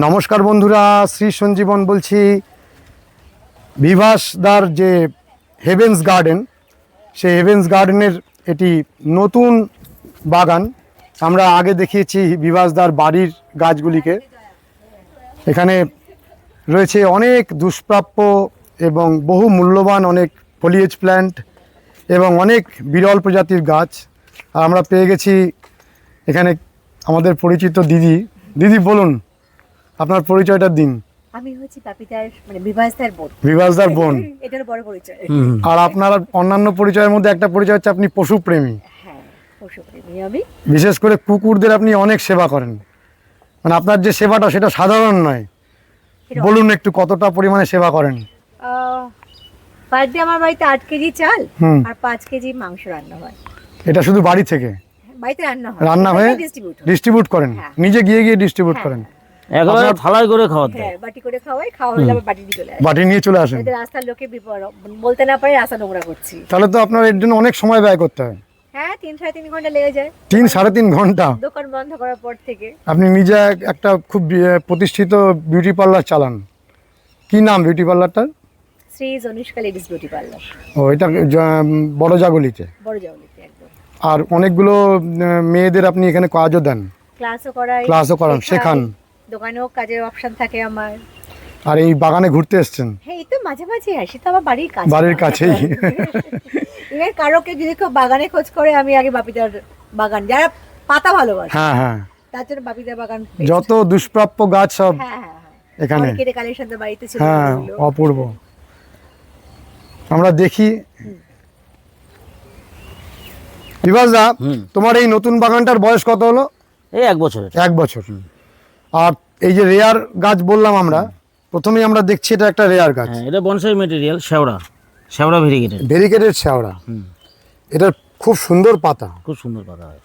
নমস্কার বন্ধুরা, শ্রী সঞ্জীবন বলছি। বিভাসদার যে হেভেন্স গার্ডেন, সেই হেভেন্স গার্ডেনের এটি নতুন বাগান। আমরা আগে দেখিয়েছি বিভাসদার বাড়ির গাছগুলিকে। এখানে রয়েছে অনেক দুষ্প্রাপ্য এবং বহু মূল্যবান অনেক ফলিয়েজ প্ল্যান্ট এবং অনেক বিরল প্রজাতির গাছ। আর আমরা পেয়ে গেছি এখানে আমাদের পরিচিত দিদি। দিদি বলুন আপনার পরিচয়টা দিন। আমি হচ্ছি পাপিতার মানে বিভাসদার বোন। বিভাসদার বোন। এটার বড় পরিচয়। আর আপনার অন্যান্য পরিচয়ের মধ্যে একটা পরিচয় হচ্ছে আপনি পশুপ্রেমী। হ্যাঁ, পশুপ্রেমী আমি। বিশেষ করে কুকুরদের আপনি অনেক সেবা করেন, মানে আপনার যে সেবাটা সেটা সাধারণ নয়। বলুন একটু কতটা পরিমাণে সেবা করেন। পার ডে আমার বাড়িতে 8 কেজি চাল আর 5 কেজি মাংস রান্না হয়। এটা শুধু বাড়ি থেকে বাড়িতে রান্না হয়, রান্না হয়ে ডিস্ট্রিবিউট করেন, নিজে গিয়ে ডিস্ট্রিবিউট করেন। একবারে থালায় করে খাওয়াতে। হ্যাঁ, বাটি করে খাওয়াই, খাওয়া হলে আবার বাটি দিয়ে চলে আসে। বাটি নিয়ে চলে আসেন। এদের রাস্তার লোকে বলতে না পারে রাস্তা নোংরা করছি। তাহলে তো আপনার এর জন্য অনেক সময় ব্যয় করতে হয়। হ্যাঁ, 3-3.5 ঘন্টা লেগে যায়। 3-3.5 ঘন্টা দোকান বন্ধ করার পর থেকে। আপনি নিজে একটা খুব প্রতিষ্ঠিত বিউটি পার্লার চালান। কি নাম বিউটি পার্লারটার? Shri Anushka ladies beauty parlour. ও, এটা বড় জাগলিতে। বড় জাগলিতে একদম। আর অনেকগুলো মেয়েদের আপনি এখানে কাজও দেন, ক্লাসও করান, শেখান। দোকানেও কাজের অপশন থাকে আমার। আর এই বাগানে ঘুরতে এসেছেন? হ্যাঁ, এই তো মাঝে মাঝে আসি, তো আমার বাড়ির কাছেই। এবার কারোকে যদি কেউ বাগানে খোঁজ করে, আমি আগে বাপিদার বাগান, যারা পাতা ভালোবাসে, হ্যাঁ হ্যাঁ, তার জন্য বাপিদার বাগান। যত দুষ্প্রাপ্য গাছ সব এখানে। কেটে কালেকশন তো বাড়িতে ছিল। হ্যাঁ, অপূর্ব। আমরা দেখি। বিভাসদা, তোমার এই নতুন বাগানটার বয়স কত হলো? এই 1 বছর। 1 বছর। আর এই যে রেয়ার গাছ বললাম আমরা, প্রথমেই আমরা দেখছি এটা একটা রেয়ার গাছ। হ্যাঁ, এটা বনসাই ম্যাটেরিয়াল, শেওড়া ভেরিগেটেড শেওড়া। এটা খুব সুন্দর পাতা, খুব সুন্দর পাতা হয়।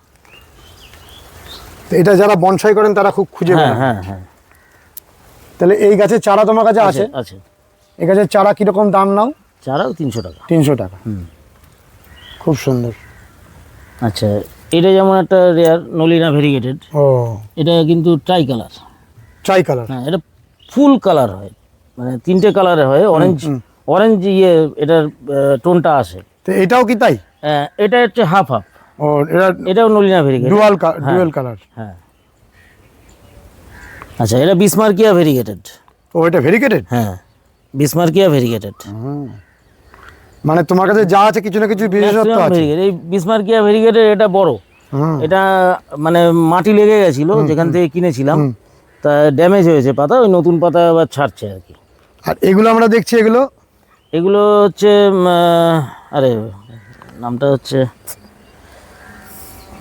তো এটা যারা বনসাই করেন তারা খুব খুঁজে পান। হ্যাঁ হ্যাঁ। তাহলে এই গাছের চারা তোমার কাছে আছে? আছে। এই গাছের চারা কিরকম দাম নাও? চারাও 300 টাকা। 300 টাকা। খুব সুন্দর। আচ্ছা, এটা যেমন একটা রেয়ার নলিনা ভেরিগেটেড। ও, এটা কিন্তু ট্রাই কালার। হ্যাঁ, এটা ফুল কালার হয়, মানে 3টে কালারে হয়। অরেঞ্জ এটার টোনটা আসে। তো এটাও কি তাই? এটা হচ্ছে হাফ। ও, এটাও নলিনা ভেরিগেটেড, ডুয়াল কালার। হ্যাঁ। আচ্ছা, এটা বিসমার্কিয়া ভেরিগেটেড। ও, এটা ভেরিগেটেড? হ্যাঁ, বিসমার্কিয়া ভেরিগেটেড। মানে তোমার কাছে যা আছে কিছু না কিছু বিশেষত্ব আছে। এই বিসমার্কিয়া ভেরিগেটেড এটা বড়। এটা মানে মাটি লেগে গেছিল যেখান থেকে কিনেছিলাম, তা ড্যামেজ হয়েছে পাতা, ওই নতুন পাতা আবার ছাড়ছে আর কি। আর এগুলো আমরা দেখছি, এগুলো হচ্ছে আরে নামটা হচ্ছে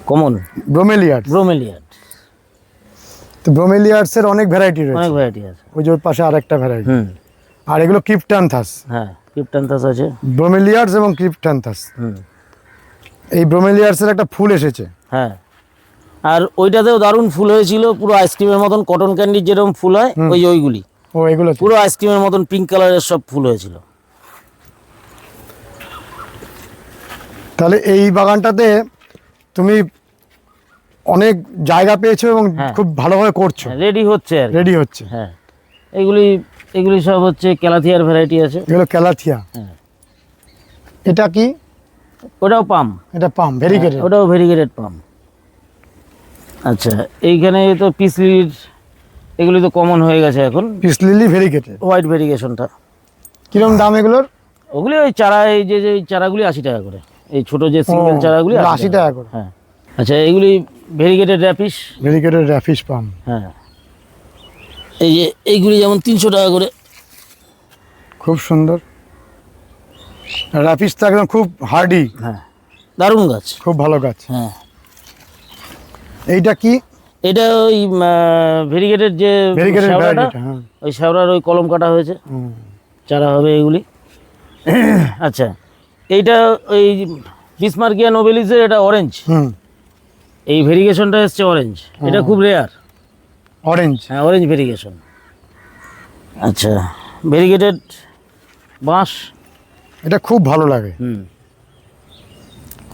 কমন ব্রোমেলিয়াড। তো ব্রোমেলিয়াডসের অনেক ভ্যারাইটি রয়েছে। অনেক ভ্যারাইটি আছে। ওই যে ওর পাশে আরেকটা ভ্যারাইটি। আর এগুলো ক্রিপ্টান্থাস। হ্যাঁ, ক্রিপ্টান্থাস আছে, ব্রোমেলিয়াডস এবং ক্রিপ্টান্থাস। এই ব্রোমেলিয়াডসের একটা ফুল এসেছে। হ্যাঁ, আর ওইটাতেও দারুণ ফুল হয়েছিল, পুরো আইসক্রিমের মতন, কটন ক্যান্ডির যেরকম ফুল হয় ওইগুলি। ও, এগুলো পুরো আইসক্রিমের মতন পিঙ্ক কালারের সব ফুল হয়েছিল। তাহলে এই বাগানটাতে তুমি অনেক জায়গা পেয়েছো এবং খুব ভালোভাবে করছো। রেডি হচ্ছে। হ্যাঁ, এগুলি সব হচ্ছে ক্যালাথিয়ার ভ্যারাইটি আছে। এগুলো ক্যালাথিয়া। হ্যাঁ। এটা কি? ওটাও পাম। এটা পাম, ভেরিগেটেড। ওটাও ভেরিগেটেড পাম। আচ্ছা, এইখানে তো পিস লিলির, এগুলি তো কমন হয়ে গেছে এখন। পিস লিলি ভেরিগেটেড, হোয়াইট ভেরিগেশনটা। কিরকম দাম এগুলোর? ওগুলি ওই চারা, এই যে চারাগুলি 80 টাকা করে। এই ছোট যে সিঙ্গেল চারাগুলি 80 টাকা করে। হ্যাঁ। আচ্ছা, এগুলি ভেরিগেটেড র্যাপিস পাম। হ্যাঁ, এই যে এইগুলি যেমন 300 টাকা করে। খুব সুন্দর। র্যাপিস তো একদম খুব হার্ডি। হ্যাঁ, দারুণ গাছ, খুব ভালো গাছ। হ্যাঁ। এইটা কি? এটা ওই ভেরিগেটেড যে শেওড়াটা, ওই শেওড়ার ওই কলম কাটা হয়েছে, চারা হবে এগুলি। আচ্ছা, এইটা ওই বিসমার্কিয়া নোবেলিসের, এটা অরেঞ্জ। এই ভেরিগেশনটা এসছে অরেঞ্জ। এটা খুব রেয়ার। হ্যাঁ, অরেঞ্জ ভেরিগেশন। আচ্ছা, ভেরিগেটেড বাঁশ, এটা খুব ভালো লাগে।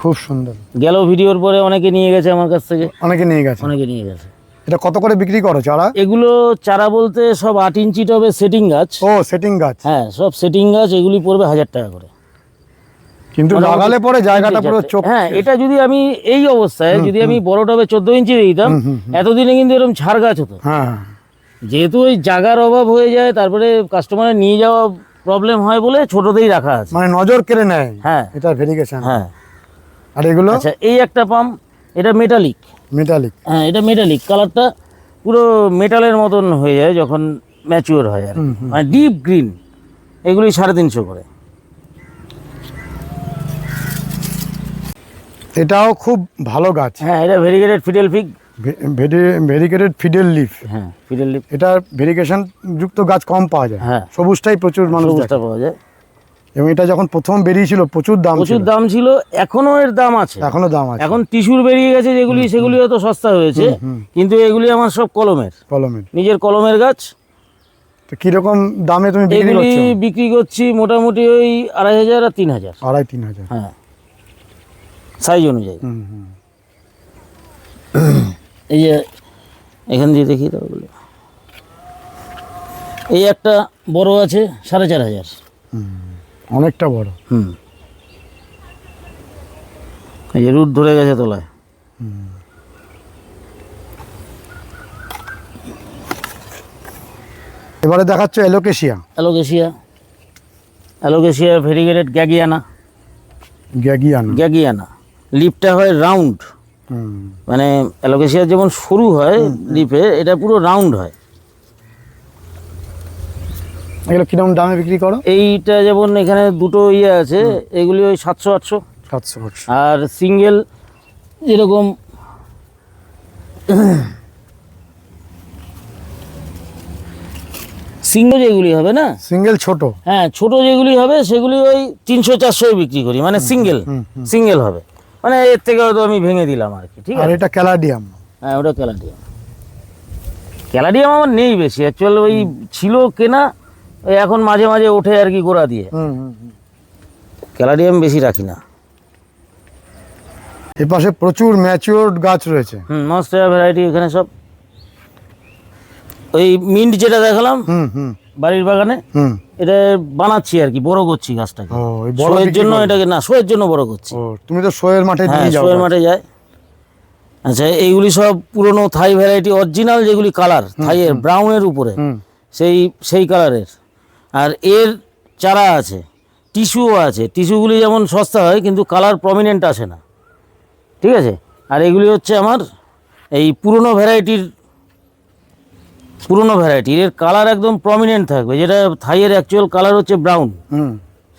খুব সুন্দর। গেল ভিডিওর পরে অনেকে নিয়ে গেছে আমার কাছ থেকে। অনেকে নিয়ে গেছে। এটা কত করে বিক্রি করো চারা? এগুলো চারা বলতে সব 8 ইঞ্চি টবে সেটিং গাছ। ও সেটিং গাছ। হ্যাঁ, সব সেটিং গাছ, এগুলি পড়বে 1000 টাকা করে। কিন্তু মোটামুটি লাগালে পরে জায়গাটা পুরো 3-4টে। চোখ। হ্যাঁ, এটা যদি আমি এই অবস্থায় যদি আমি বড় টবে 14 ইঞ্চি দিয়ে দিতাম, এতদিনে কিন্তু এরকম ঝাড় গাছ হতো। হ্যাঁ যেহেতু ওই জায়গার অভাব হয়ে যায়, তারপরে কাস্টমারের নিয়ে যাওয়া প্রবলেম হয় বলে ছোটতেই রাখা আছে। মানে নজর কেড়ে নেয়। হ্যাঁ। এটা ভেরিগেশন। হ্যাঁ। আর এগুলো আচ্ছা, এই একটা পাম্প, এটা মেটালিক। মেটালিক। হ্যাঁ, এটা মেটালিক, কালারটা পুরো মেটালের মতন হয়ে যায় যখন ম্যাচিওর হয় আর কি। মানে ডিপ গ্রিন। এগুলি 350 করে। এটাও খুব ভালো গাছ। হ্যাঁ, এটা variegated fiddle fig. Variegated fiddle leaf. হ্যাঁ, ফিডেল লিফ। এটা ভেরিগেশন যুক্ত গাছ কম পাওয়া যায়। হ্যাঁ। সবুজটাই প্রচুর মানুষ সবুজটা দেখে। পাওয়া যায়। এবং এটা যখন প্রথম বেরিয়েছিল প্রচুর দাম প্রচুর ছিল। দাম ছিল, এখনো এর দাম আছে। এখনো দাম আছে। এখন টিস্যুর বেরিয়ে গেছে যেগুলি, সেগুলি হয়তো সস্তা হয়েছে, কিন্তু এগুলি আমার সব কলমের, কলমের। নিজের কলমের গাছ। তো কিরকম দামে তুমি বিক্রি এগুলি করছো? বিক্রি করছি মোটামুটি ওই 2500 আর 3000। 2500-3000। হ্যাঁ, সাইজ অনুযায়ী। এই যে এখান দিয়ে দেখি তো ওগুলো। এই একটা বড় আছে 4500। অনেকটা বড়। এই যে রুট ধরে গেছে তলায়। এবারে দেখাচ্ছ অ্যালোকেশিয়া। Alocasia variegated গ্যাগিয়ানা। গ্যাগিয়ানা লিপটা হয় রাউন্ড। মানে অ্যালোকেশিয়া যেমন সরু হয় লিপে, এটা পুরো রাউন্ড হয়। এগুলো কিরকম দামে বিক্রি করো? এইটা যেমন এখানে দুটো ইয়ে আছে, এগুলি ওই 700-800। 700। আর সিঙ্গেল যেরকম সিঙ্গেল যেগুলি হবে না, সিঙ্গেল ছোট। হ্যাঁ, ছোট যেগুলি হবে সেগুলি ওই 300-400 বিক্রি করি। মানে সিঙ্গেল হবে, মানে এর থেকে হয়তো আমি ভেঙে দিলাম আর কি। ঠিক আর আছে। এটা ক্যালাডিয়াম। হ্যাঁ, ওটা ক্যালাডিয়াম আমার নেই বেশি, অ্যাকচুয়ালি ওই ছিল কেনা, ওই এখন মাঝে মাঝে ওঠে আর কি গোড়া দিয়ে। ক্যালাডিয়াম বেশি রাখি না। এর পাশে প্রচুর ম্যাচিওরড গাছ রয়েছে। মনস্টেরা ভ্যারাইটি এখানে সব। ওই মিন্ট যেটা দেখালাম বাড়ির বাগানে, এটা বানাচ্ছি আর কি, বড় করছি গাছটাকে। ও, এই বড় শোয়ের বিক্রি জন্য করো? এটাকে না, শোয়ের জন্য বড় করছি। ও, তুমি তো শোয়ের মাঠে হ্যাঁ, নিয়ে যাও। শোয়ের মাঠে যায়। আচ্ছা, এইগুলি সব পুরনো থাই ভ্যারাইটি, অরিজিনাল যেগুলি কালার থাইয়ের ব্রাউনের উপরে, সেই কালারের। আর এর চারা আছে, টিস্যুও আছে। টিস্যুগুলি যেমন সস্তা হয় কিন্তু কালার প্রমিনেন্ট আসে না। ঠিক আছে। আর এগুলি হচ্ছে আমার এই পুরনো ভ্যারাইটির, এর কালার একদম প্রমিনেন্ট থাকবে, যেটা থাইয়ের অ্যাকচুয়াল কালার হচ্ছে ব্রাউন।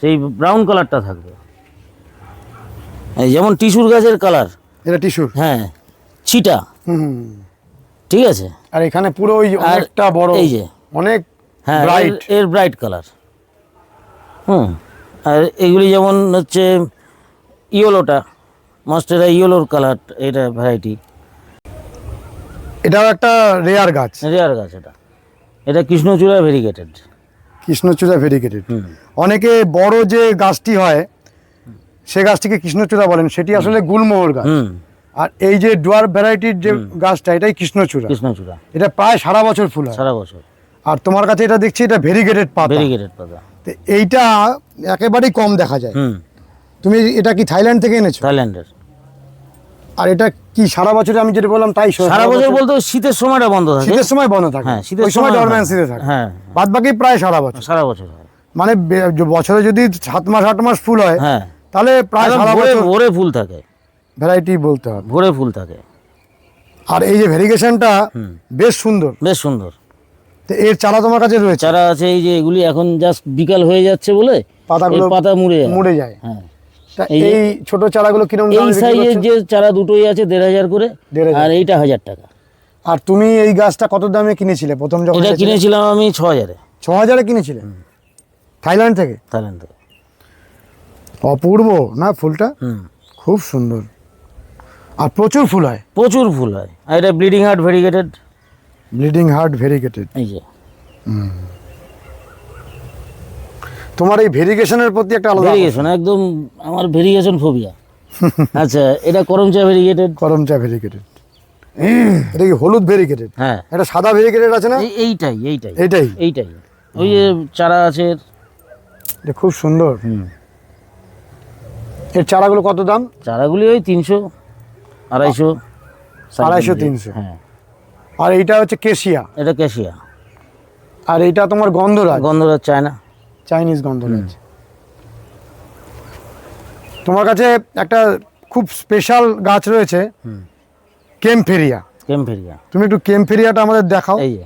সেই ব্রাউন কালারটা থাকবে, এই যেমন টিস্যুর গাছের কালার। এটা টিস্যুর। হ্যাঁ, ছিটা। ঠিক আছে। আর এখানে পুরো ওই অনেকটা বড়, এই যে অনেক হ্যাঁ, ব্রাইট। এর ব্রাইট কালার। আর এগুলি যেমন হচ্ছে ইয়েলোটা, মনস্টেরা ইয়েলোর কালার, এটা ভ্যারাইটি। এটাও একটা রেয়ার গাছ। রেয়ার গাছ এটা কৃষ্ণচূড়া ভেরিগেটেড। কৃষ্ণচূড়া ভেরিগেটেড। অনেকে বড় যে গাছটি হয় সে গাছটিকে কৃষ্ণচূড়া বলেন, সেটি আসলে গুলমোহর গাছ। আর এই যে ডুয়ার ভ্যারাইটির যে গাছটা, এটাই কৃষ্ণচূড়া। এটা প্রায় সারা বছর ফুল হয়। সারা বছর। আর তোমার কাছে এটা দেখছি এটা ভেরিগেটেড পাতা। তো এইটা একেবারেই কম দেখা যায়। তুমি এটা কি থাইল্যান্ড থেকে এনেছো? থাইল্যান্ডের। আর এটা কি সারা বছরে, আমি যেটা বললাম তাই সারা বছর বলতে শীতের সময়টা বন্ধ থাকে। শীতের সময় বন্ধ থাকে। হ্যাঁ, শীতের ওই সময় সময় ডরম্যান্সিতে থাকে। হ্যাঁ, বাদ বাকি প্রায় সারা বছর। সারা বছর হয়। মানে বছরে যদি 7 মাস 8 মাস ফুল হয়, হ্যাঁ, তাহলে প্রায় সারা বছর ভরে ফুল থাকে। ভ্যারাইটি বলতে হবে, ভরে ফুল থাকে। আর এই যে ভেরিগেশনটা বেশ সুন্দর। তো এর চারা তোমার কাছে রয়েছে? চারা আছে, এই যে এগুলি এখন জাস্ট বিকাল হয়ে যাচ্ছে বলে পাতাগুলো পাতা মুড়ে যায়। হ্যাঁ। এই ছোট চারাগুলো কিরকম দামে এই বিক্রি সাইজের করছো? যে চারা দুটোই আছে 1500 করে, 1500। আর এইটা 1000 টাকা। আর তুমি এই গাছটা কত দামে কিনেছিলে প্রথম যখন? এটা কিনেছিলাম আমি 6000-এ। 6000-এ কিনেছিলে? থাইল্যান্ড থেকে? থাইল্যান্ড থেকে। অপূর্ব না ফুলটা? খুব সুন্দর, আর প্রচুর ফুল হয়। আর এটা ব্লিডিং হার্ট ভেরিগেটেড। এই যে তোমার এই ভেরিগেশনের প্রতি একটা আলাদা ভেরিগেশন, একদম আমার ভেরিগেশন ফোবিয়া। আচ্ছা, এটা করমচা ভেরিগেটেড। এটা কি হলুদ ভেরিগেটেড? হ্যাঁ এটা সাদা ভেরিগেটেড আছে না? এইটাই এটাই এইটাই ওই যে চারা আছে এর। এটা খুব সুন্দর। এর চারাগুলো কত দাম? চারাগুলি ওই 300, 250, 250, 300। হ্যাঁ আর এইটা হচ্ছে কেশিয়া, এটা ক্যাশিয়া। আর এইটা তোমার গন্ধরাজ, গন্ধরাজ চায়না, চাইনিজ গন্ধরাজ। তোমার কাছে একটা খুব স্পেশাল গাছ রয়েছে, কেমফেরিয়া। কেমফেরিয়া। তুমি একটু কেমফেরিয়াটা আমাদের দেখাও। এই যে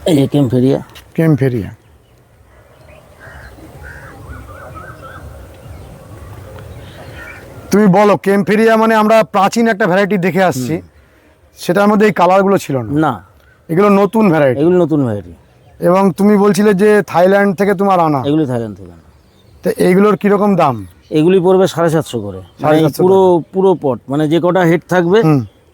এই যে কেমফেরিয়া। কেমফেরিয়া তুমি বলো, কেমফেরিয়া মানে আমরা প্রাচীন একটা ভ্যারাইটি দেখে আসছি, সেটার মধ্যে এই কালারগুলো ছিল না। না, এগুলো নতুন ভ্যারাইটি। এগুলো নতুন ভ্যারাইটি। এবং তুমি বলছিলে যে থাইল্যান্ড থেকে তোমার আনা, এগুলি থাইল্যান্ড থেকে আনা। তো এইগুলোর কিরকম দাম? এগুলি পড়বে 750 করে। মানে 750 পুরো পট, মানে যে কটা হেড থাকবে,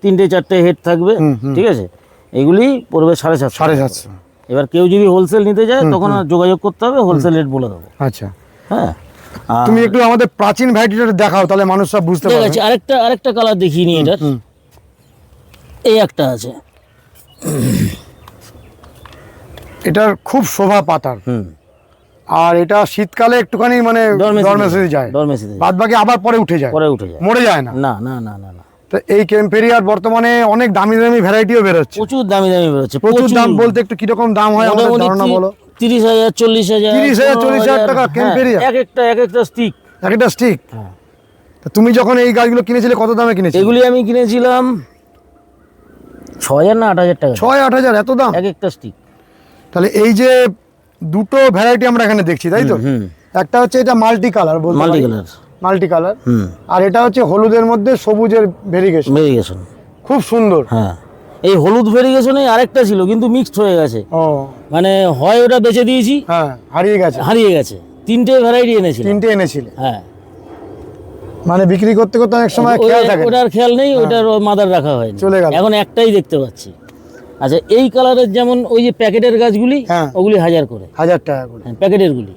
3-4টে হেড থাকবে, ঠিক আছে, এগুলি পড়বে 750। 750। এবার কেউ যদি হোলসেল নিতে যায় তখন আর যোগাযোগ করতে হবে, হোলসেল রেট বলে দেবো। আচ্ছা, হ্যাঁ। তুমি একটু আমাদের প্রাচীন ভ্যারাইটিটা দেখাও, তাহলে মানুষ সব বুঝতে ঠিক পারবে। আছে, আরেকটা কালার দেখিয়ে নি এটার। এই একটা আছে, এটার খুব শোভা পাতার। আর এটা শীতকালে একটুখানি মানে ডরমেসি যায়, বাদ বাকি আবার পরে উঠে যায়, মরে যায় না। না না না না না। তো এই কেমফেরিয়ার বর্তমানে অনেক দামি দামি ভ্যারাইটিও বেরোচ্ছে, প্রচুর দামি বেরোচ্ছে। প্রচুর দাম বলতে একটু কিরকম দাম হয় আমাদের ধারণা বলো। 30,000, 40,000, 30,000, 40,000 টাকা কেমফেরিয়া, এক একটা স্টিক। একটা স্টিক। তুমি যখন এই গাছগুলো কিনেছিলে কত দামে কিনেছিলে? এগুলি আমি কিনেছিলাম 6,000 না 8,000 টাকা। 6-8,000 এত দাম? এক একটা স্টিক। তাহলে এই যে দুটো ভ্যারাইটি আমরা এখানে দেখছি, তাই তো? একটা হচ্ছে এটা মাল্টি কালার, মাল্টি কালার। আর এটা হচ্ছে হলুদের মধ্যে সবুজের ভেরিগেশন, খুব সুন্দর। হ্যাঁ, এই হলুদ ভেরিগেশনে আরেকটা ছিল কিন্তু মিক্সড হয়ে গেছে। ও, মানে হয় ওটা বেচে দিয়েছি, হ্যাঁ হারিয়ে গেছে। 3টে ভ্যারাইটি এনেছিল। 3টে এনেছিলে? হ্যাঁ, মানে বিক্রি করতে করতে অনেক সময় খেয়াল থাকে, ওটার খেয়াল নেই, ওটার মাদার রাখা হয়নি, চলে গেল। এখন একটাই দেখতে পাচ্ছি। আচ্ছা, এই কালারের যেমন ওই যে প্যাকেটের গাছগুলি, ওগুলি 1000 করে, 1000 টাকা করে প্যাকেটের গুলি।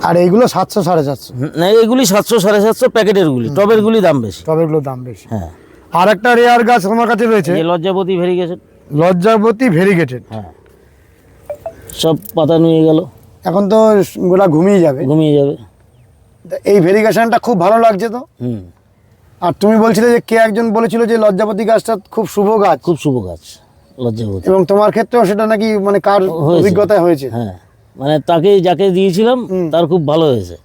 আর এইগুলো 700-750? না, এগুলি 700-750 প্যাকেটের গুলি, টবের গুলি দাম বেশি। টবেরগুলোর দাম বেশি। হ্যাঁ। আর একটা রেয়ার গাছ তোমার কাছে রয়েছে, লজ্জাবতী ভেরিগেশন। লজ্জাবতী ভেরিগেটেড। হ্যাঁ, সব পাতা নিয়ে গেল, এখন তো গোলা ঘুমিয়ে যাবে। এই ভেরিগেশনটা খুব ভালো লাগছে তো। আর তুমি বলছিলে যে কে একজন বলেছিল যে লজ্জাবতী গাছটা খুব শুভ গাছ, খুব শুভ গাছ লজ্জাবতী। এবং তোমার ক্ষেত্রেও সেটা নাকি মানে কার অভিজ্ঞতায় হয়েছে? হ্যাঁ, মানে যাকে দিয়েছিলাম তার খুব ভালো হয়েছে।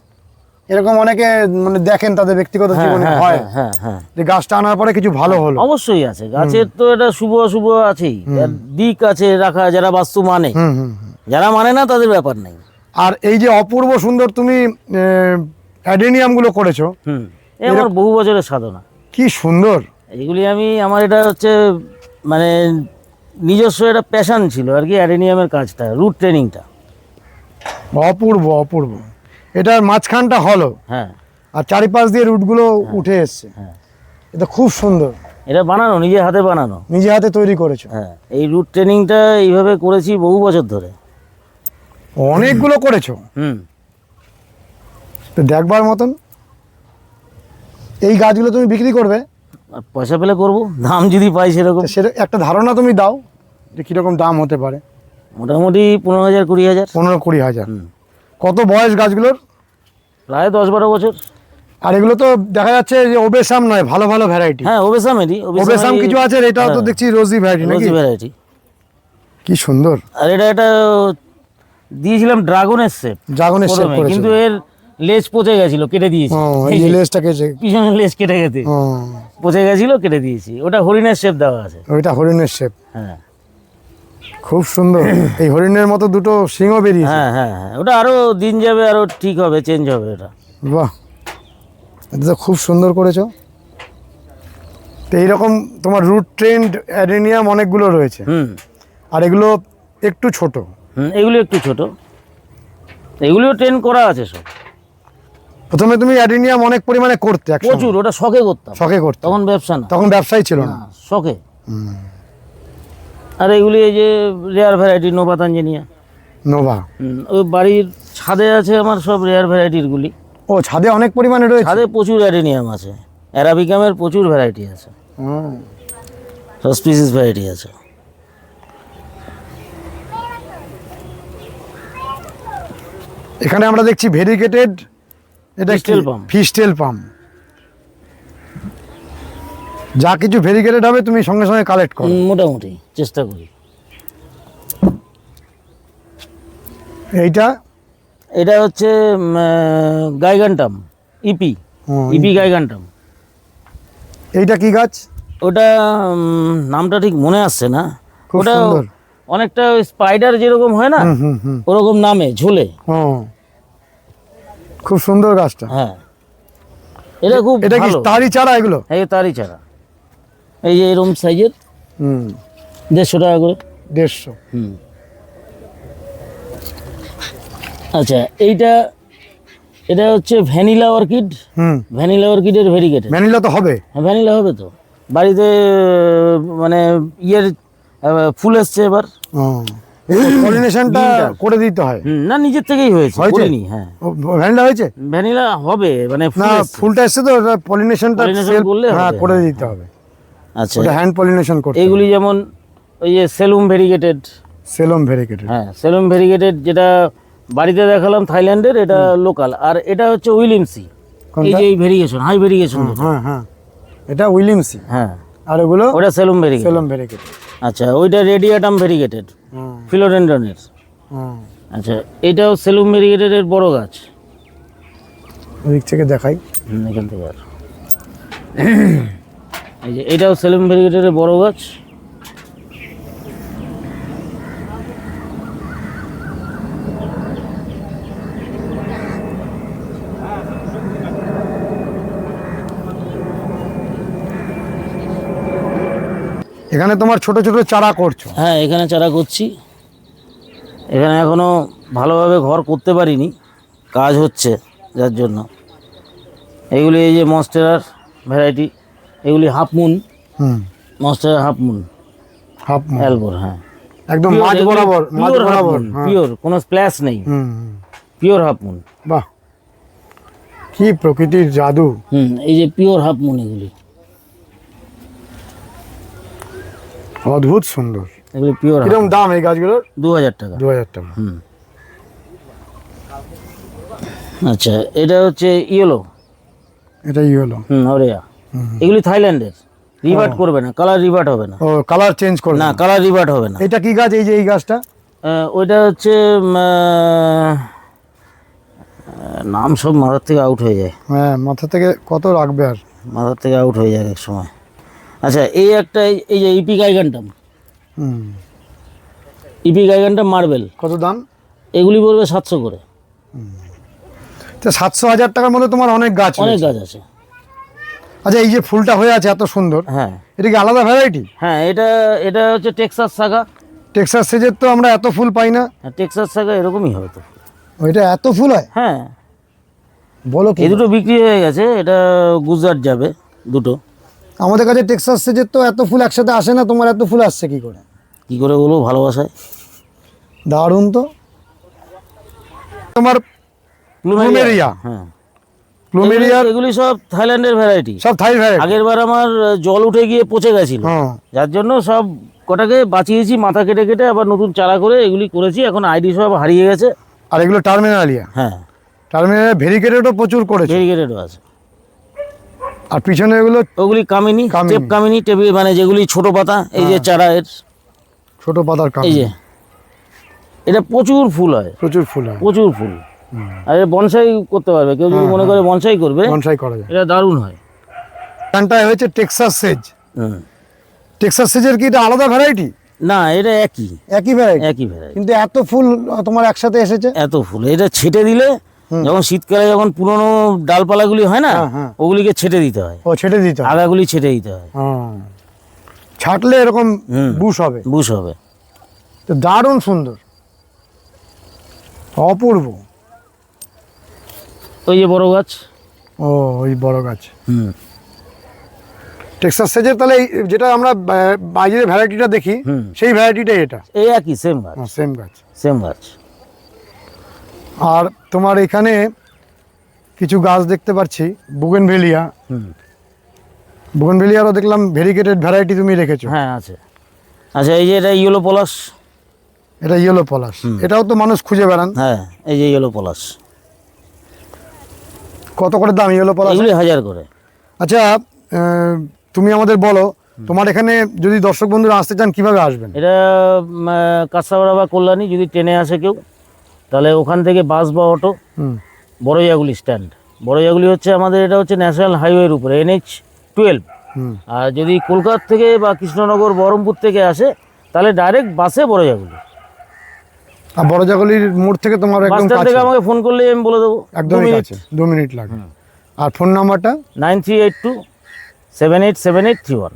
এরকম অনেকে মানে দেখেন তাদের ব্যক্তিগত জীবনে হয় যে গাছটা আনার পরে কিছু ভালো হলো। অবশ্যই আছে, গাছের তো এটা শুভ অশুভ আছেই, দিক আছে রাখা, যারা বাস্তু মানে, যারা মানে না তাদের ব্যাপার নেই। আর এই যে অপূর্ব সুন্দর তুমি অ্যাডেনিয়াম গুলো করেছো, আমার বহু বছরের সাধনা। কি সুন্দর এগুলি আমার এটা হচ্ছে মানে নিজস্ব একটা প্যাশন ছিল আর কি, অ্যাডেনিয়ামের কাজটা, রুট ট্রেনিংটা। অপূর্ব অপূর্ব। এটার মাঝখানটা হলো, হ্যাঁ, আর চারিপাশ দিয়ে রুটগুলো উঠে এসছে। এটা খুব সুন্দর। এটা বানানো, নিজে হাতে বানানো, নিজে হাতে তৈরি করেছো? হ্যাঁ, এই রুট ট্রেনিংটা এইভাবে করেছি বহু বছর ধরে। অনেকগুলো করেছো? তো দেখবার মতন। এই গাছগুলো তুমি বিক্রি করবে? পয়সা পেলে করবো, দাম যদি পাই সেরকম। সেটা একটা ধারণা তুমি দাও যে কিরকম দাম হতে পারে। মোটামুটি 15,000, 20,000। 15-20,000। কত বয়স গাছগুলোর? প্রায় 10-12 বছর। আর এগুলো তো দেখা যাচ্ছে যে ওবেসাম নয়, ভালো ভালো ভ্যারাইটি। হ্যাঁ, ওবেসাম কিছু আছে, এটাও তো দেখছি রোজি ভ্যারাইটি নাকি? রোজি ভ্যারাইটি। কি সুন্দর। আর এটা দিয়েছিলাম ড্রাগনের শেপ, কিন্তু এর লেজ পচে গেছিল, কেটে দিয়েছি। এই লেজটা কেটে, পিছনের লেজ কেটে গেছে, পচে গেছিল, কেটে দিয়েছি। ওটা হরিণের শেপ দেওয়া আছে। ওইটা হরিণের শেপ। হ্যাঁ, খুব সুন্দর। এই হরিণের মতো দুটো সিংহ বেরিয়েছে। হ্যাঁ হ্যাঁ হ্যাঁ, ওটা আরো দিন যাবে, আরো ঠিক হবে, চেঞ্জ হবে এটা। বাহ, এটা তো খুব সুন্দর করেছো। তো এইরকম তোমার রুট ট্রেন্ড অ্যাডেনিয়াম অনেকগুলো রয়েছে। আর এগুলো একটু ছোট। এগুলো একটু ছোট, এগুলিও ট্রেন করা আছে সব। প্রথমে তুমি অ্যাডেনিয়াম অনেক পরিমাণে করতে? প্রচুর, ওটা শখে করতাম। তখন ব্যবসা না, তখন ব্যবসাই ছিল না, শখে। আর এগুলি এই যে rare variety, Nova Tanzania. Nova. ওই বাড়ির ছাদে আছে আমার সব রেয়ার ভ্যারাইটির গুলি। ও ছাদে অনেক পরিমাণে রয়েছে। ছাদে প্রচুর অ্যাডেনিয়াম আছে, অ্যারাবিকামের প্রচুর ভ্যারাইটি আছে, হুম। সব স্পিসিস ভ্যারাইটি আছে। এখানে আমরা দেখছি ভেরিগেটেড, এটা Fistel palm। ফিস্টেল পাম। যা কিছু ভেরিগেটেড হবে তুমি সঙ্গে সঙ্গে কালেক্ট করো। মোটামুটি চেষ্টা করি। এইটা এটা হচ্ছে গাইগান্টাম, ইপি, ইপি গাইগান্টাম। এইটা কি গাছ? ওটা নামটা ঠিক মনে আসছে না। খুব ওটা সুন্দর। অনেকটা স্পাইডার যেরকম হয় না, ওরকম নামে ঝোলে। ও খুব সুন্দর গাছটা। হ্যাঁ, এটা খুব এটা কি ভালো। তারই চারা এগুলো? এই তারই চারা, এই যে এরকম সাইজের, 150 টাকা করে। 150। হুম। আচ্ছা, এটা হচ্ছে ভ্যানিলা অর্কিড। ভ্যানিলা অর্কিডের ভেরিগেটেড। ভ্যানিলা তো হবে। হ্যাঁ, ভ্যানিলা হবে তো। বাড়িতে মানে ইয়ের ফুল এসছে এবার। পলিনেশনটা করে দিতে হয়। না, নিজের থেকেই হয়েছে, হয়েছে? করিনি। হ্যাঁ, ভ্যানিলা হয়েছে ভ্যানিলা হবে, মানে না, ফুলটা এসছে তো, পলিনেশনটা Pollination করলে হবে, করে হ্যাঁ, দিতে হবে। আচ্ছা, ওটা হ্যান্ড পলিনেশন করতে। এইগুলি যেমন ওই যে সেলুম ভেরিগেটেড। সেলম ভেরিগেটেড। হ্যাঁ, সেলুম ভেরিগেটেড যেটা বাড়িতে দেখালাম থাইল্যান্ডের, এটা লোকাল। আর এটা হচ্ছে উইলিয়ামসি। এই যে এই ভেরিগেশন, হাই ভেরিগেশন। হ্যাঁ হ্যাঁ, এটা উইলিয়ামসি। হ্যাঁ, আর ওগুলো ওটা সেলুম ভেরিগেটেড। সেলম ভেরিগেটেড। আচ্ছা, ওইটা রেডিয়াটাম ভেরিগেটেড, ফিলোডেন্ড্রনের। আচ্ছা, এটাও সেলুম ভেরিগেটেডের বড় গাছ। ওদিক থেকে দেখাই। এখান থেকে আর এই যে এটাও সেলুম ভেরিগেটেডের বড় গাছ। এখানে তোমার ছোট ছোট চারা করছো? হ্যাঁ, এখানে চারা করছি। এখানে এখনো ভালোভাবে ঘর করতে পারিনি, কাজ হচ্ছে যার জন্য। এগুলি এই যে মনস্টেরার ভ্যারাইটি, এগুলি হাফ মুন, মনস্টেরার হাফ মুন, হাফ অ্যালবোর। হ্যাঁ, একদম মাঝ বরাবর, মাঝ বরাবর। পিওর, কোনো স্প্ল্যাশ নেই, পিওর হাফ মুন। বাহ, কি প্রকৃতির জাদু। এই যে পিওর হাফ মুন, এগুলি অদ্ভুত সুন্দর। এগুলি পিওর। কিরকম দাম এই গাছগুলোর? 2000 টাকা। 2000 টাকা। আচ্ছা, এটা হচ্ছে ইয়েলো। এটাই হলো। ওরেয়া। এগুলি থাইল্যান্ডের, রিভার্ট করবে না, কালার রিভার্ট হবে না। ও কালার চেঞ্জ করবে না, কালার রিভার্ট হবে না। এটা কি গাছ? এই যে এই গাছটা, ওইটা হচ্ছে নাম সব মাথার থেকে আউট হয়ে যায়। হ্যাঁ, মাথা থেকে কত রাখবে আর। মাথার থেকে আউট হয়ে যায় এক সময়। আচ্ছা, এই একটা, এই যে ইপি গাইগান্টাম, ইপি গাইগান্টাম মার্বেল। কত দাম? এগুলি পড়বে 700 করে। তো 700-1000 টাকার মধ্যে তোমার অনেক গাছ অনেক রয়েছে। গাছ আছে। আচ্ছা, এই যে ফুলটা হয়ে আছে এত সুন্দর, হ্যাঁ এটা কি আলাদা ভ্যারাইটি? হ্যাঁ, এটা হচ্ছে টেক্সাস সাগা। টেক্সাস সেজের তো আমরা এত ফুল পাই না। টেক্সাস সাগা এরকমই হবে তো। ওইটা এত ফুল হয়? হ্যাঁ, বলো কি? এই দুটো বিক্রি হয়ে গেছে, এটা গুজরাট যাবে দুটো। আমাদের কাছে টেক্সাস সেজের তো এত ফুল একসাথে আসে না, তোমার এত ফুল আসছে কি করে? কি করে বলবো, ভালোবাসায়। দারুণ তো। তোমার প্লুমেরিয়া। হ্যাঁ, প্লুমেরিয়ার এগুলি সব থাইল্যান্ডের ভ্যারাইটি। সব থাই ভ্যারাইটি। আগের বার আমার জল উঠে গিয়ে পচে গেছিল, হ্যাঁ, যার জন্য সব কটাকে বাঁচিয়েছি, মাথা কেটে কেটে আবার নতুন চারা করে এগুলি করেছি। এখন আইডি সব হারিয়ে গেছে। আর এগুলো টার্মিনালিয়া। হ্যাঁ, টার্মিনালিয়া ভেরিগেটেডও প্রচুর করেছে। ভেরিগেটেডও আছে। আর পিছনে এগুলো ওগুলি কামিনী, কামিনী। স্টেপ কামিনী, টেবিল, মানে যেগুলি ছোট পাতা। এই যে চারা এর, ছোট পাতার কাম, এই যে এটা প্রচুর ফুল হয়, প্রচুর ফুল হয়। প্রচুর ফুল। আর বনসাই করতে পারবে কেউ, যদি মনে করে বনসাই করবে, বনসাই করা যায়। এটা দারুণ হয়। এখানটা হয়েছে টেক্সাস সেজ। হুম। টেক্সাস সেজের কি এটা আলাদা ভ্যারাইটি? না, এটা একই একই ভ্যারাইটি, একই ভ্যারাইটি। কিন্তু এত ফুল তোমার একসাথে এসেছে। এত ফুল, এটা ছেটে দিলে, যখন শীতকালে যখন পুরনো ডালপালাগুলি হয় না, হ্যাঁ। ওগুলিকে ছেটে দিতে হয়, ও ছেটে দিতে হবে। আগাগুলি ছেটে দিতে হয়। ছাটলে এরকম বুশ হবে, বুশ হবে। তো দারুণ সুন্দর, অপূর্ব। ওই যে বড় গাছ। ও ওই বড় গাছ হুম। টেক্সাস সেজের। তাহলে যেটা আমরা বাইরের ভ্যারাইটিটা দেখি, সেই ভ্যারাইটিটাই এটা। এই একই সেম গাছ, সেম গাছ। সেম গাছ। আর তোমার এখানে কিছু গাছ দেখতে পাচ্ছি, বুগেনভেলিয়া। হুম। বুগেনভেলিয়ারও দেখলাম ভেরিগেটেড ভ্যারাইটি তুমি রেখেছো। হ্যাঁ আছে। আচ্ছা এই যে এটা ইয়েলো পলাশ। এটা ইয়েলো পলাশ, এটাও তো মানুষ খুঁজে বেড়ান। হ্যাঁ এই যে ইয়েলো পলাশ। কত করে দাম ইয়েলো পলাশ? এগুলি 1000 করে। আচ্ছা তুমি আমাদের বলো, তোমার এখানে যদি দর্শক বন্ধুরা আসতে চান কিভাবে আসবেন? এটা কাঁচাপাড়া বা কল্যাণী, যদি ট্রেনে আসে কেউ তাহলে ওখান থেকে বাস বা অটো, হুম বড়জাগুলি স্ট্যান্ড। বড়জাগুলি হচ্ছে আমাদের, এটা হচ্ছে ন্যাশনাল হাইওয়ের উপরে NH-12। হুম। আর যদি কলকাতা থেকে বা কৃষ্ণনগর বহরমপুর থেকে আসে তাহলে ডাইরেক্ট বাসে বড়জাগুলি। আর বড়জাগলির মোড় থেকে তোমার বাস একদম স্ট্যান্ড কাছে, থেকে আমাকে ফোন করলে আমি বলে দেবো। একদমই কাছে, 2 মিনিট লাগে। আর ফোন নাম্বারটা? 9382787831।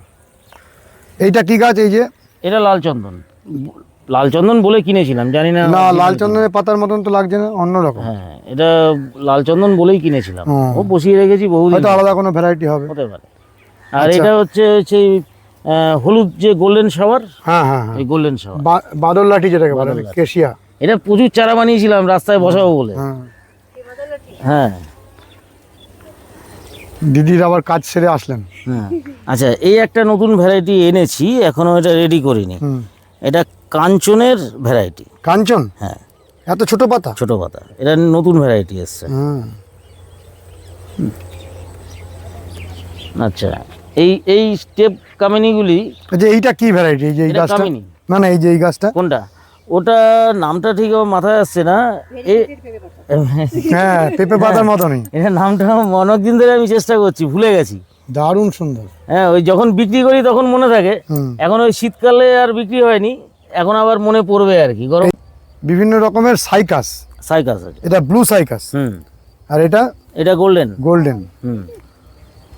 এইটা কি গাছ এই যে? এটা লালচন্দন। লালচন্দন বলে কিনেছিলাম, জানি না। না, লাল চন্দনের পাতার মতন তো লাগছে না, অন্যরকম। হ্যাঁ এটা লালচন্দন বলেই কিনেছিলাম। হুম। ও বসিয়ে রেখেছি বহুদিন। হয়তো আলাদা কোনো ভ্যারাইটি হবে। হতে পারে। আর আচ্ছা। এটা হচ্ছে সেই হলুদ যে গোল্ডেন শাওয়ার, হ্যাঁ হ্যাঁ হ্যাঁ, এই গোল্ডেন শাওয়ার। বাদল লাঠি যেটাকে বলে, বাদল লাঠি। কেশিয়া। এটা প্রচুর চারা বানিয়েছিলাম রাস্তায় বসাবো বলে। হ্যাঁ, হ্যাঁ দিদির আবার কাজ সেরে আসলেন। হ্যাঁ। আচ্ছা এই একটা নতুন ভ্যারাইটি এনেছি, এখনো এটা রেডি করিনি। হুম। এটা কাঞ্চনের ভ্যারাইটি। কাঞ্চন? হ্যাঁ এত ছোট পাতা? ছোট পাতা, এটা নতুন ভ্যারাইটি এসছে। হুম। আচ্ছা এই স্টেপ কামিনীগুলি। আচ্ছা এইটা কি ভ্যারাইটি, এই যে এই এটা গাছটা? কামিনী। না না, এই যে এই গাছটা। কোনটা? ওটা নামটা ঠিক আমার মাথায় আসছে না। হ্যাঁ, পেঁপে পাতার মতনই। এটা নামটা অনেকদিন ধরে আমি চেষ্টা করছি, ভুলে গেছি। দারুণ সুন্দর। হ্যাঁ ওই যখন বিক্রি করি তখন মনে থাকে। হুম। এখন ওই শীতকালে আর বিক্রি হয়নি, এখন আবার মনে পড়বে আর কি। গরম বিভিন্ন রকমের সাইকাস। সাইকাস আছে। এটা ব্লু সাইকাস। হুম। আর এটা এটা গোল্ডেন। গোল্ডেন। হুম।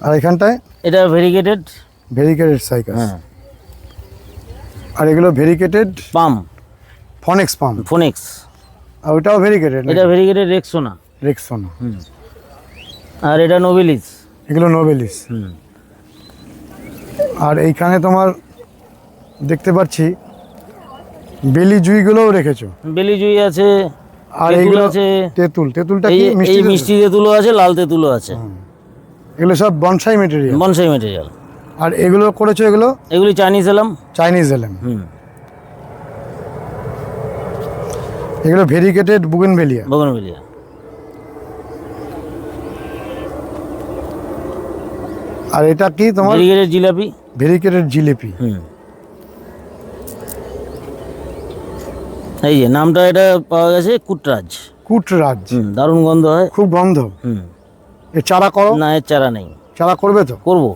আর এখানটায় এটা ভেরিগেটেড। Variegated cycas. হ্যাঁ আর এগুলো ভেরিকেটেড পাম, ফনেক্স পাম। ফোনিক্স। আর ওটাও ভেরিকেটেড? এটা ভেরিগেটেড রেক্সোনা। রেক্সোনা। হুম। আর এটা নোবেলিস। এগুলো নোবেলিস। হুম। আর এইখানে তোমার দেখতে পাচ্ছি বেলি জুইগুলোও রেখেছো। বেলি জুই আছে, আর তেঁতুল এইগুলো আছে। তেঁতুল। তেঁতুলটা এই কি এই মিষ্টি? মিষ্টি তেঁতুলও আছে, লাল তেঁতুলও আছে। এগুলো সব বনসাই মেটেরিয়াল। Bonsai material. আর এগুলো করেছো, এগুলো এগুলি চাইনিজ এলাম। চাইনিজ এলেম। হুম। এগুলো ভেরিকেটেড বুগেনভেলিয়া। বগনভেলিয়া। আর এটা কি তোমার? ভেরিগেটেড জিলাপি। ভেরিকেটেড জিলিপি। হুম। এই যে নামটা এটা পাওয়া গেছে কুটরাজ। কুটরাজ। হুম, দারুণ গন্ধ হয়। খুব গন্ধ। হুম। এর চারা করো? না এর চারা নেই। চারা করবে তো? করবো।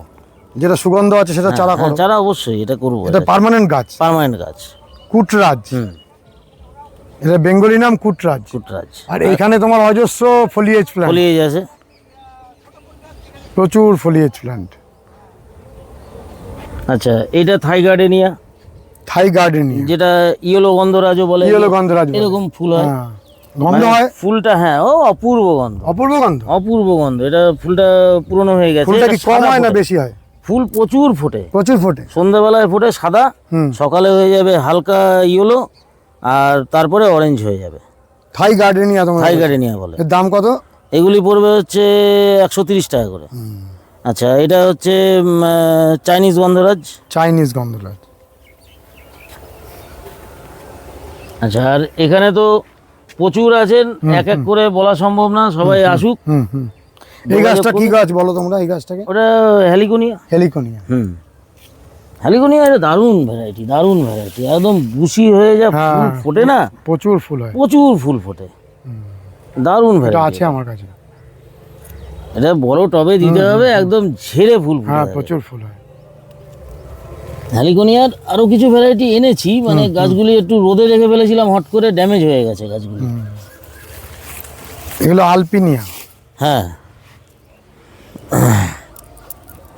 যেটা সুগন্ধ আছে সেটা চারা হ্যাঁ, করো। চারা অবশ্যই এটা করবো। এটা পার্মানেন্ট গাছ, পার্মানেন্ট গাছ। কুটরাজ। হুম। এটা বেঙ্গলি নাম কুটরাজ। কুটরাজ। আর এখানে তোমার অজস্র ফলিয়েজ প্ল্যান্ট, ফলিয়েজ আছে। প্রচুর ফলিয়েজ প্ল্যান্ট। আচ্ছা এইটা থাই গার্ডেনিয়া, থাই গার্ডেনিয়া, যেটা ইয়েলো গন্ধরাজও বলে। ইয়েলো গন্ধরাজ বলে। এরকম ফুল হয়। হ্যাঁ, গন্ধ মানে হয়, ফুলটা। হ্যাঁ ও অপূর্ব গন্ধ। অপূর্ব গন্ধ। অপূর্ব গন্ধ। এটা ফুলটা পুরনো হয়ে গেছে। ফুলটা এটা কি কম সাদা হয় না ফোটে। বেশি হয়? ফুল প্রচুর ফোটে। প্রচুর ফোটে। সন্ধ্যাবেলায় ফোটে সাদা, হুম। সকালে হয়ে যাবে হালকা ইয়েলো, আর তারপরে অরেঞ্জ হয়ে যাবে। থাই গার্ডেনিয়া তোমার? থাই গার্ডেনিয়া বলে। এর দাম কত? এগুলি পড়বে হচ্ছে 130 টাকা করে। আচ্ছা এটা হচ্ছে চাইনিজ গন্ধরাজ। চাইনিজ গন্ধরাজ। আচ্ছা আর এখানে তো প্রচুর আছেন, এক এক করে বলা সম্ভব না, সবাই আসুক। হুম হুম। এই গাছটা কি গাছ বলো তোমরা? এই গাছটাকে? ওটা হেলিকোনিয়া। হেলিকোনিয়া। হুম। হেলিকোনিয়া এটা দারুণ ভ্যারাইটি, দারুণ ভ্যারাইটি। একদম বুশি হয়ে যা ফুল হ্যাঁ, ফোটে না, প্রচুর ফুল হয়। প্রচুর ফুল ফোটে। দারুণ এটা ভ্যারাইটি। আছে আমার কাছে। এটা বড় টবে দিতে হবে, একদম ঝেড়ে ফুল ফোটে। হ্যাঁ, প্রচুর ফুল হয়। হেলিকোনিয়ার আরো কিছু ভ্যারাইটি এনেছি, মানে গাছগুলি একটু রোদে রেখে ফেলেছিলাম, হট করে ড্যামেজ হয়ে গেছে গাছগুলি। এগুলো আলপিনিয়া। হ্যাঁ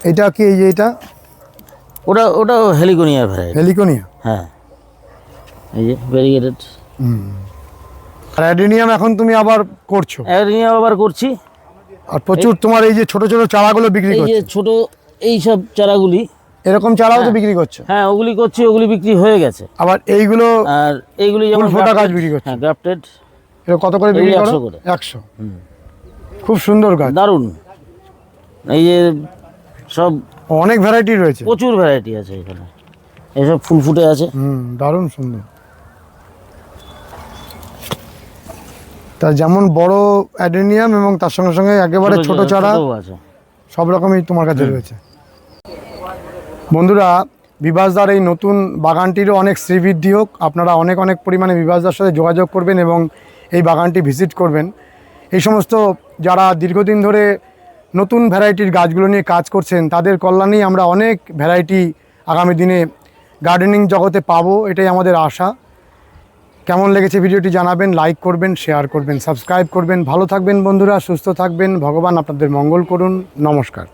এটা কি? এই যে এটা ওটা হেলিকোনিয়ার ভ্যারাইটি। হেলিকোনিয়া। হ্যাঁ এই যে ভেরিগেটেড। আর অ্যাডেনিয়াম এখন তুমি আবার করছো? হেলিকোনিয়া আবার করছি। আর প্রচুর তোমার এই যে ছোট ছোট চারাগুলো বিক্রি এই যে করছো? ছোট এই সব চারাগুলি। এরকম চারাও তো বিক্রি করছো? হ্যাঁ ওগুলি করছি, ওগুলি বিক্রি হয়ে গেছে। আবার এইগুলো আর এইগুলি যেমন ফুল ফোটা গাছ বিক্রি করছো? হ্যাঁ গ্রাফটেড। এটা কত করে বিক্রি এগুলো করো? 100 করে। 100। খুব সুন্দর গাছ, দারুণ। এই যে সব অনেক ভ্যারাইটি রয়েছে। প্রচুর ভ্যারাইটি আছে এখানে, এসব ফুল ফুটে আছে। দারুণ সুন্দর। তা যেমন বড় অ্যাডেনিয়াম এবং তার সঙ্গে সঙ্গে একেবারে ছোট চারা ছোটও আছে। সব রকমই তোমার কাছে রয়েছে। বন্ধুরা, বিভাসদার এই নতুন বাগানটিরও অনেক শ্রীবৃদ্ধি হোক। আপনারা অনেক অনেক পরিমাণে বিভাসদার সাথে যোগাযোগ করবেন এবং এই বাগানটি ভিজিট করবেন। এই সমস্ত যারা দীর্ঘদিন ধরে নতুন ভ্যারাইটির গাছগুলো নিয়ে কাজ করছেন, তাদের কল্যাণেই আমরা অনেক ভ্যারাইটি আগামী দিনে গার্ডেনিং জগতে পাবো, এটাই আমাদের আশা। কেমন লেগেছে ভিডিওটি জানাবেন, লাইক করবেন, শেয়ার করবেন, সাবস্ক্রাইব করবেন। ভালো থাকবেন বন্ধুরা, সুস্থ থাকবেন, ভগবান আপনাদের মঙ্গল করুন। নমস্কার।